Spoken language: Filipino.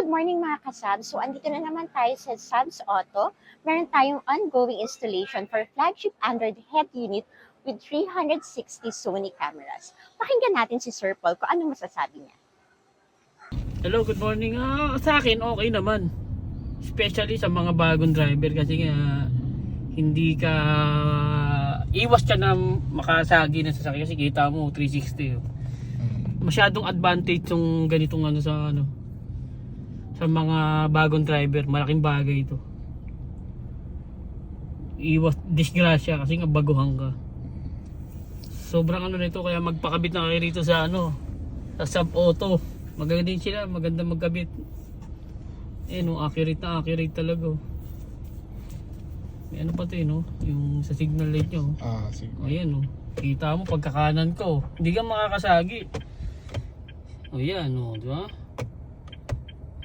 good morning mga kasab. So, andito na naman tayo sa Sabs Auto. Meron tayong ongoing installation for flagship Android head unit with 360 Sony cameras. Pakinggan natin si Sir Paul kung anong masasabi niya. Hello, good morning. Sa akin, okay naman. Especially sa mga bagong driver kasi nga hindi ka iwas ka na makasagi ng sasakyan kasi kita mo 360. Masyadong advantage yung ganitong sa mga bagong driver. Malaking bagay ito. Iwas disgrasya kasi nga baguhan ka. Sobrang nito kaya magpakabit na kayo rito sa sa Sab Auto. Maganda din sila, maganda magkabit. Accurate na accurate talaga. May pa to yung sa signal light nyo. Signal. Ayan kita mo pagkakanan ko. Hindi ka makakasagi. Ayan di ba?